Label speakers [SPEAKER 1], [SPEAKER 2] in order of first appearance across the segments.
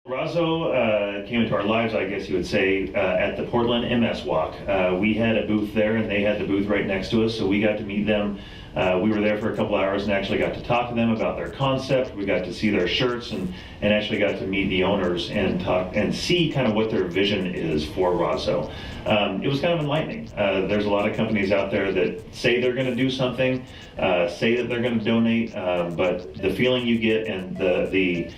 [SPEAKER 1] Rahzo came into our lives, I guess you would say, at the Portland MS Walk. We had a booth there, and they had the booth right next to us, so we got to meet them. We were there for a couple hours and actually got to talk to them about their concept. We got to see their shirts and actually got to meet the owners and talk and see kind of what their vision is for Rahzo. It was kind of enlightening. There's a lot of companies out there that say they're going to do something, say that they're going to donate, but the feeling you get and the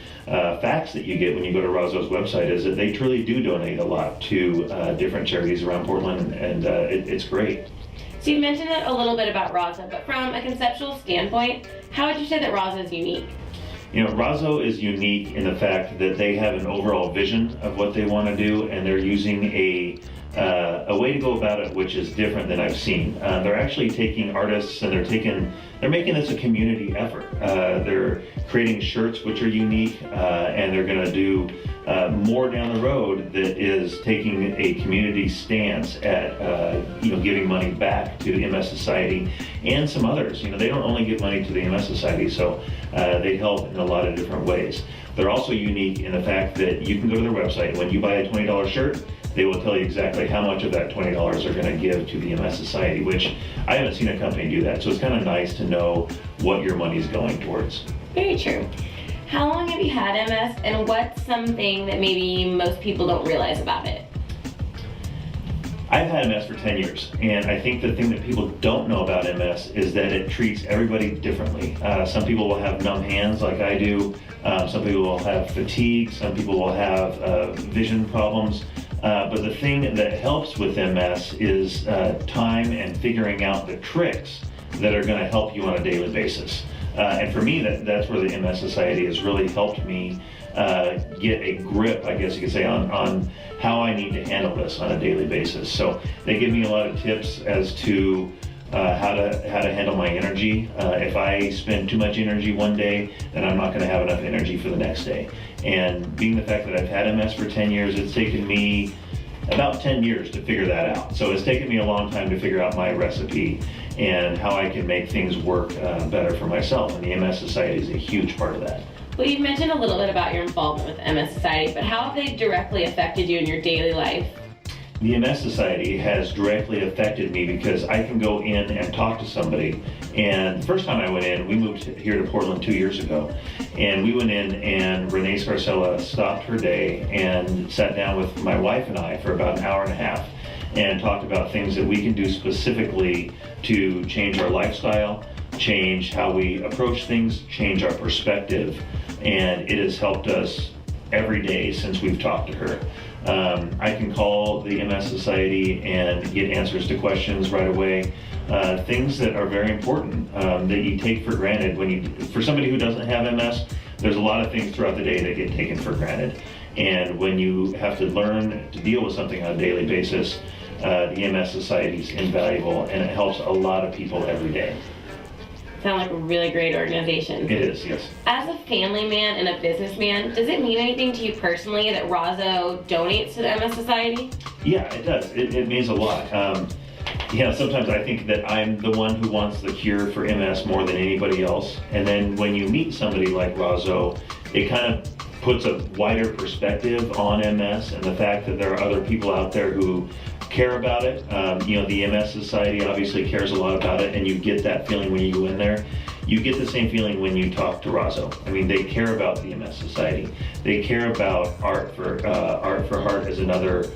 [SPEAKER 1] facts that you get when you go to Rahzo's website is that they truly do donate a lot to different charities around Portland, and it's great.
[SPEAKER 2] So you mentioned a little bit about Rahzo, but from a conceptual standpoint, how would you say that Rahzo is unique?
[SPEAKER 1] You know, Rahzo is unique in the fact that they have an overall vision of what they want to do, and they're using a way to go about it which is different than I've seen. They're actually taking artists and they're making this a community effort. They're creating shirts which are unique, and they're going to do more down the road that is taking a community stance at giving money back to the MS Society and some others. You know, they don't only give money to the MS Society, so they help in a lot of different ways. They're also unique in the fact that you can go to their website. When you buy a $20 shirt, they will tell you exactly how much of that $20 they're going to give to the MS Society, which I haven't seen a company do that. So it's kind of nice to know what your money's going towards.
[SPEAKER 2] Very true. How long have you had MS, and what's something that maybe most people don't realize about it?
[SPEAKER 1] I've had MS for 10 years, and I think the thing that people don't know about MS is that it treats everybody differently. Some people will have numb hands like I do. Some people will have fatigue. Some people will have vision problems. But the thing that helps with MS is time and figuring out the tricks that are going to help you on a daily basis. And for me, that's where the MS Society has really helped me get a grip, I guess you could say, on how I need to handle this on a daily basis. So they give me a lot of tips as to how to handle my energy. If I spend too much energy one day, then I'm not going to have enough energy for the next day. And being the fact that I've had MS for 10 years, it's taken me about 10 years to figure that out. So it's taken me a long time to figure out my recipe and how I can make things work better for myself. And the MS Society is a huge part of that.
[SPEAKER 2] Well, you've mentioned a little bit about your involvement with the MS Society, but how have they directly affected you in your daily life?
[SPEAKER 1] The MS Society has directly affected me because I can go in and talk to somebody. And the first time I went in, we moved here to Portland 2 years ago. And we went in and Renee Scarcella stopped her day and sat down with my wife and I for about an hour and a half and talked about things that we can do specifically to change our lifestyle, change how we approach things, change our perspective. And it has helped us every day since we've talked to her. I can call the MS Society and get answers to questions right away. Things that are very important that you take for granted. For somebody who doesn't have MS, there's a lot of things throughout the day that get taken for granted. And when you have to learn to deal with something on a daily basis, the MS Society is invaluable, and it helps a lot of people every day.
[SPEAKER 2] Sound like a really great organization.
[SPEAKER 1] It is, yes. As
[SPEAKER 2] a family man and a businessman, does it mean anything to you personally that Rahzo donates to the MS Society?
[SPEAKER 1] Yeah, it does. It means a lot. Sometimes I think that I'm the one who wants the cure for MS more than anybody else. And then when you meet somebody like Rahzo, it kind of puts a wider perspective on MS and the fact that there are other people out there who care about it. The MS Society obviously cares a lot about it, and you get that feeling when you go in there. You get the same feeling when you talk to Rahzo. I mean, they care about the MS Society. They care about Art for Heart is another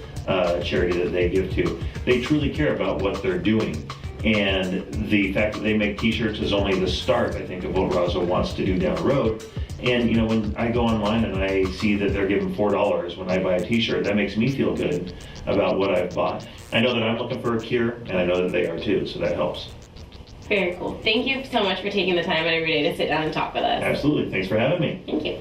[SPEAKER 1] charity that they give to. They truly care about what they're doing. And the fact that they make t-shirts is only the start, I think, of what Rahzo wants to do down the road. And when I go online and I see that they're giving $4 when I buy a t-shirt, that makes me feel good about what I've bought. I know that I'm looking for a cure, and I know that they are too, so that helps.
[SPEAKER 2] Very cool. Thank you so much for taking the time out of your day to sit down and talk with us.
[SPEAKER 1] Absolutely. Thanks for having me.
[SPEAKER 2] Thank you.